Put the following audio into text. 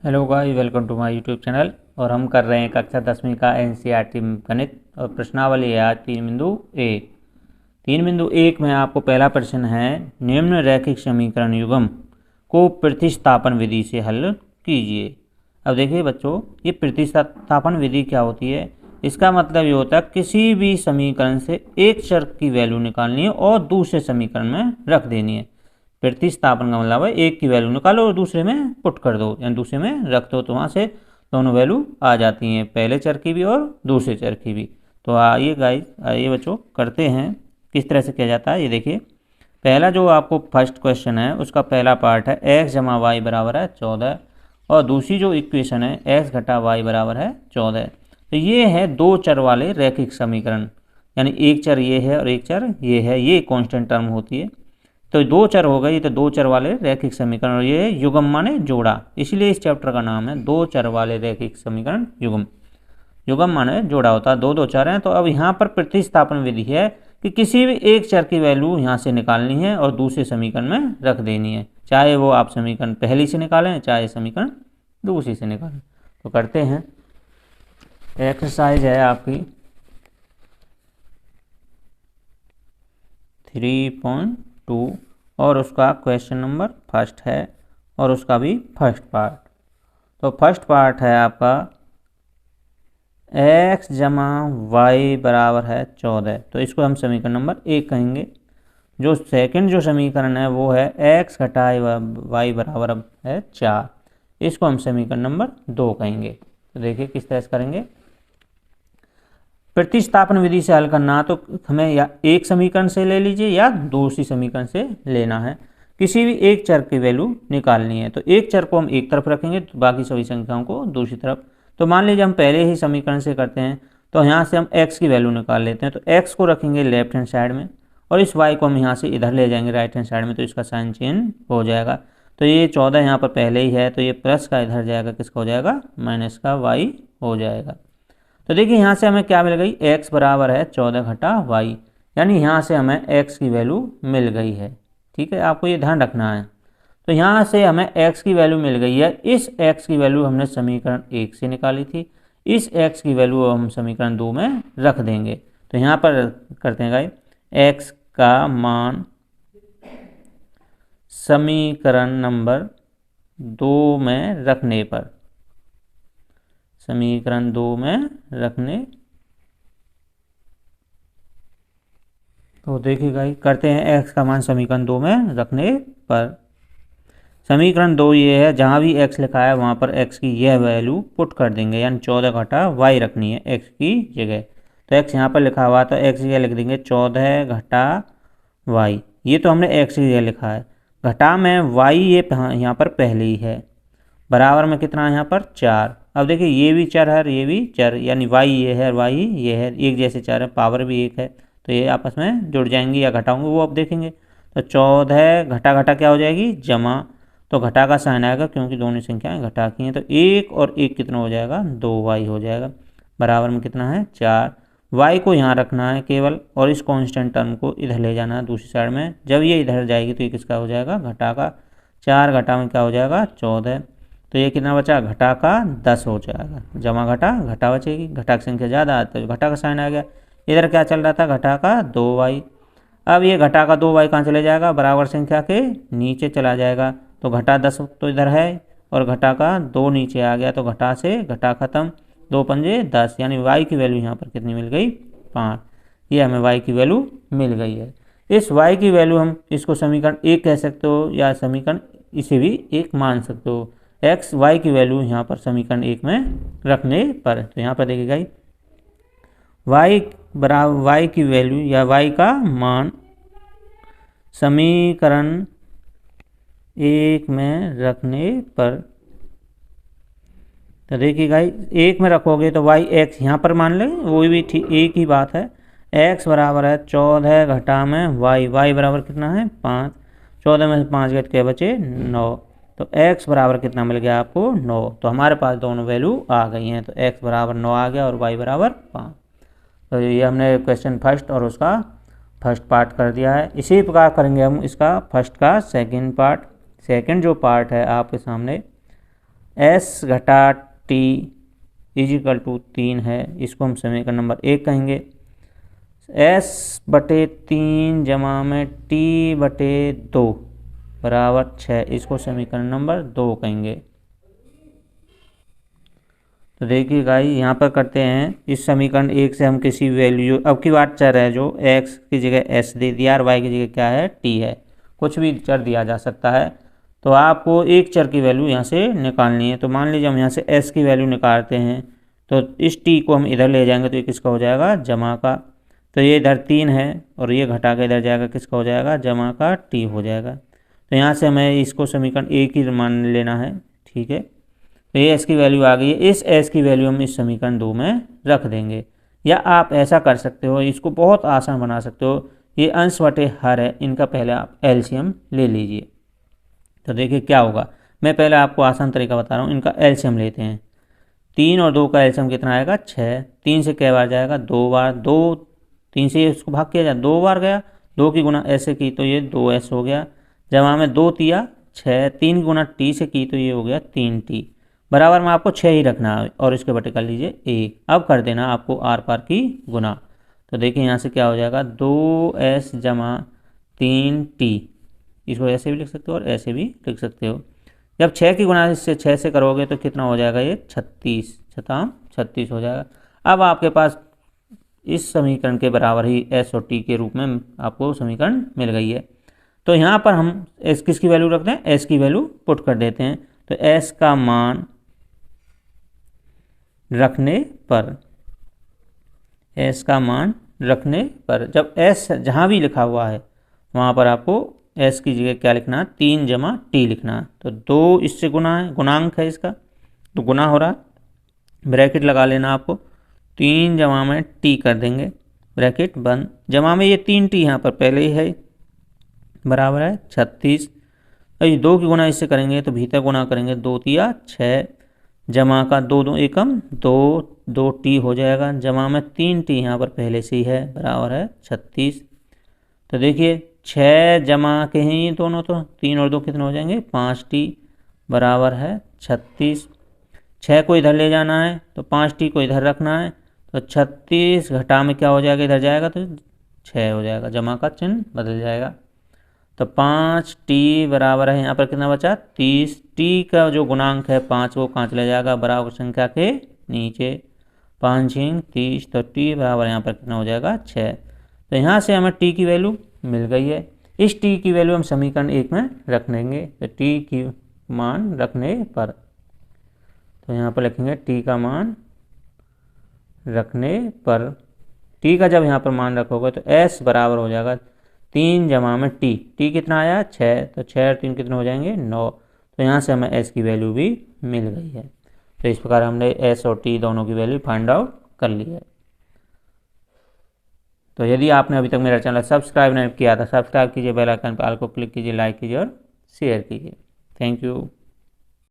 Hello guys, welcome to my YouTube channel. और हम कर रहे हैं कक्षा 10वीं का एनसीईआरटी गणित और प्रश्नावली है आज 3.1। 3.1 में आपको पहला प्रश्न है, निम्न रैखिक समीकरण युग्म को प्रतिस्थापन विधि से हल कीजिए। अब देखिए बच्चों, ये प्रतिस्थापन विधि क्या होती है। इसका मतलब ये होता है किसी भी समीकरण से एक चर की वैल्यू निकालनी है और दूसरे समीकरण में रख देनी है। प्रतिस्थापन का मतलब है एक की वैल्यू निकालो और दूसरे में पुट कर दो, यानी दूसरे में रख दो, तो वहाँ से दोनों वैल्यू आ जाती हैं, पहले चर की भी और दूसरे चर की भी। तो आइए गाइस, आइए बच्चों करते हैं किस तरह से किया जाता है। ये देखिए, पहला जो आपको फर्स्ट क्वेश्चन है उसका पहला पार्ट है x जमा वाई बराबर है 14 और दूसरी जो इक्वेशन है x घटा वाई बराबर है 14। तो ये है दो चर वाले रैखिक समीकरण, यानी एक चर ये है और एक चर ये है, ये कांस्टेंट टर्म होती है। तो दो चर हो गए, तो दो चर वाले रैखिक समीकरण, और ये युग्म माने जोड़ा, इसलिए इस चैप्टर का नाम है दो चर वाले रैखिक समीकरण युग्म। युग्म माने जोड़ा होता है, दो दो चर हैं। तो अब यहाँ पर प्रतिस्थापन विधि है कि किसी भी एक चर की वैल्यू यहाँ से निकालनी है और दूसरे समीकरण में रख देनी है, चाहे वो आप समीकरण पहली से निकालें चाहे समीकरण दूसरी से निकालें। तो करते हैं, एक्सरसाइज है आपकी 3.2 और उसका क्वेश्चन नंबर फर्स्ट है और उसका भी फर्स्ट पार्ट। तो फर्स्ट पार्ट है आपका x जमा वाई बराबर है 14, तो इसको हम समीकरण नंबर 1 कहेंगे। जो सेकंड जो समीकरण है वो है x घटा वाई बराबर है 4, इसको हम समीकरण नंबर 2 कहेंगे। तो देखिए किस तरह से करेंगे। प्रतिस्थापन विधि से हल करना तो हमें या एक समीकरण से ले लीजिए या दूसरी समीकरण से लेना है। किसी भी एक चर की वैल्यू निकालनी है, तो एक चर को हम एक तरफ रखेंगे तो बाकी सभी संख्याओं को दूसरी तरफ। तो मान लीजिए हम पहले ही समीकरण से करते हैं, तो यहाँ से हम x की वैल्यू निकाल लेते हैं। तो x को रखेंगे लेफ्ट हैंड साइड में और इस y को हम यहाँ से इधर ले जाएंगे राइट हैंड साइड में, तो इसका साइन चेंज हो जाएगा। तो ये 14 यहाँ पर पहले ही है, तो ये प्लस का इधर जाएगा, किसका हो जाएगा, माइनस का y हो जाएगा। तो देखिए यहाँ से हमें क्या मिल गई, x बराबर है 14 घटा वाई, यानी यहाँ से हमें x की वैल्यू मिल गई है। ठीक है, आपको ये ध्यान रखना है। तो यहाँ से हमें x की वैल्यू मिल गई है। इस x की वैल्यू हमने समीकरण 1 से निकाली थी, इस x की वैल्यू हम समीकरण 2 में रख देंगे। तो यहाँ पर करते हैं गाइस, x का मान समीकरण नंबर 2 में रखने पर, समीकरण 2 में रखने, तो देखिएगा करते हैं, x का मान समीकरण 2 में रखने पर। समीकरण 2 ये है, जहाँ भी x लिखा है वहाँ पर x की यह वैल्यू पुट कर देंगे, यानी 14 घटा y रखनी है x की जगह। तो x यहाँ पर लिखा हुआ, तो x की जगह लिख देंगे 14 घटा y। ये तो हमने x की जगह लिखा है, घटा में y ये यहाँ पर पहले ही है, बराबर में कितना है यहाँ पर 4। अब देखिए ये भी चर है और ये भी चर, यानी y ये है और y ये है, एक जैसे चर है, पावर भी एक है, तो ये आपस में जुड़ जाएंगे या घटाओगे वो अब देखेंगे। तो 14 घटा घटा क्या हो जाएगी, जमा, तो घटा का साइन आएगा क्योंकि दोनों संख्याएं घटा की हैं। तो एक और एक कितना हो जाएगा, 2y हो जाएगा, बराबर में कितना है 4। y को यहाँ रखना है केवल, और इस कांस्टेंट टर्म को इधर ले जाना है दूसरी साइड में। जब ये इधर जाएगी तो ये किसका हो जाएगा, घटा का। 4 घटा में क्या हो जाएगा, 14। तो ये कितना बचा, घटा का 10 हो जाएगा, जमा घटा घटा बचेगी, घटा की संख्या ज़्यादा आती है, घटा का साइन आ गया। इधर क्या चल रहा था, घटा का 2y। अब ये घटा का 2y कहाँ चले जाएगा, बराबर संख्या के नीचे चला जाएगा। तो घटा 10 तो इधर है और घटा का 2 नीचे आ गया, तो घटा से घटा खत्म, 2 पंजे 10, यानी y की वैल्यू यहाँ पर कितनी मिल गई, 5। ये हमें y की वैल्यू मिल गई है। इस y की वैल्यू हम इसको समीकरण 1 कह सकते हो या समीकरण इसे भी 1 मान सकते हो। x y की वैल्यू यहाँ पर समीकरण 1 में रखने पर, तो यहाँ पर देखिएगा y बराबर, y की वैल्यू या y का मान समीकरण 1 में रखने पर, तो देखिएगा 1 में रखोगे तो y x यहाँ पर मान लें, वो भी ठीक एक ही बात है। x बराबर है 14 घटा में y बराबर कितना है 5, 14 में से 5 गए क्या बचे 9, तो x बराबर कितना मिल गया आपको 9। तो हमारे पास दोनों वैल्यू आ गई हैं, तो x बराबर 9 आ गया और y बराबर 5। तो ये हमने क्वेश्चन फर्स्ट और उसका फर्स्ट पार्ट कर दिया है। इसी प्रकार करेंगे हम इसका फर्स्ट का सेकंड पार्ट। सेकंड जो पार्ट है आपके सामने एस घटा टी इजिकल टू 3 है, इसको हम समीकरण नंबर 1 कहेंगे। एस बटे 3 जमा में टी बटे 2 बराबर 6, इसको समीकरण नंबर 2 कहेंगे। तो देखिए गाइस यहाँ पर करते हैं, इस समीकरण 1 से हम किसी वैल्यू, अब की बात चर है जो x की जगह s दे दिया और y की जगह क्या है t है, कुछ भी चर दिया जा सकता है। तो आपको एक चर की वैल्यू यहाँ से निकालनी है। तो मान लीजिए हम यहाँ से s की वैल्यू निकालते हैं, तो इस t को हम इधर ले जाएंगे तो ये किसका हो जाएगा, जमा का। तो ये इधर 3 है और ये घटा के इधर जाएगा, किसका हो जाएगा, जमा का t हो जाएगा। तो यहाँ से हमें इसको समीकरण 1 ही मान लेना है, ठीक है। तो ये s की वैल्यू आ गई है, इस s की वैल्यू हम इस समीकरण 2 में रख देंगे। या आप ऐसा कर सकते हो, इसको बहुत आसान बना सकते हो, ये अंश बटे हर है, इनका पहले आप एलसीएम ले लीजिए। तो देखिए क्या होगा, मैं पहले आपको आसान तरीका बता रहा हूँ, इनका एलसीएम लेते हैं। 3 और 2 का एलसीएम कितना आएगा, 6। 3 से कै बार जाएगा, 2 बार। 3 से इसको भाग किया जाए, 2 बार गया, 2 की गुना ऐसे की तो ये 2s हो गया, जमा में 2 तिया 6, 3 की गुना टी से की तो ये हो गया 3t, बराबर में आपको 6 ही रखना है और इसके बटे कर लीजिए 1। अब कर देना आपको आर पार की गुना। तो देखिए यहाँ से क्या हो जाएगा, 2s जमा 3t, इसको ऐसे भी लिख सकते हो और ऐसे भी लिख सकते हो। जब 6 की गुना इससे 6 से करोगे तो कितना हो जाएगा, ये 36, 36 हो जाएगा। अब आपके पास इस समीकरण के बराबर ही s और t के रूप में आपको समीकरण मिल गई है। तो यहाँ पर हम s किसकी वैल्यू रखते हैं, s की वैल्यू पुट कर देते हैं। तो s का मान रखने पर, s का मान रखने पर, जब s जहाँ भी लिखा हुआ है वहाँ पर आपको s की जगह क्या लिखना है, 3 जमा t लिखना है। तो 2 इससे गुना है, गुणांक है इसका, तो गुना हो रहा, ब्रैकेट लगा लेना आपको, 3 जमा में t कर देंगे, ब्रैकेट बंद, जमा में ये 3t यहाँ पर पहले ही है, बराबर है 36। और 2 की गुना इससे करेंगे तो भीतर गुना करेंगे, 2 तिया 6, जमा का 2 2 एकम 2, 2t हो जाएगा, जमा में 3t यहाँ पर पहले से ही है, बराबर है 36। तो देखिए 6 जमा के हैं ये दोनों, तो 3 और 2 कितने हो जाएंगे, 5t, बराबर है 36। 6 को इधर ले जाना है तो 5t को इधर रखना है, तो 36 घटा में क्या हो जाएगा, इधर जाएगा तो 6 हो जाएगा, जमा का चिन्ह बदल जाएगा। तो 5t बराबर है, यहाँ पर कितना बचा, 30। t का जो गुणांक है 5 वो कहाँ चले जाएगा, बराबर संख्या के नीचे, 5 30, तो t बराबर यहाँ पर कितना हो जाएगा, 6। तो यहाँ से हमें t की वैल्यू मिल गई है। इस t की वैल्यू हम समीकरण 1 में रख देंगे। तो t की मान रखने पर, तो यहाँ पर लिखेंगे t का मान रखने पर, t का जब यहाँ पर मान रखोगे तो s बराबर हो जाएगा 3 जमा में t, t कितना आया 6, तो 6 और 3 कितने हो जाएंगे 9। तो यहाँ से हमें s की वैल्यू भी मिल गई है। तो इस प्रकार हमने s और t दोनों की वैल्यू फाइंड आउट कर ली है। तो यदि आपने अभी तक मेरा चैनल सब्सक्राइब नहीं किया था, सब्सक्राइब कीजिए, बेल आइकन पर ऑल को क्लिक कीजिए, लाइक कीजिए और शेयर कीजिए। Thank you.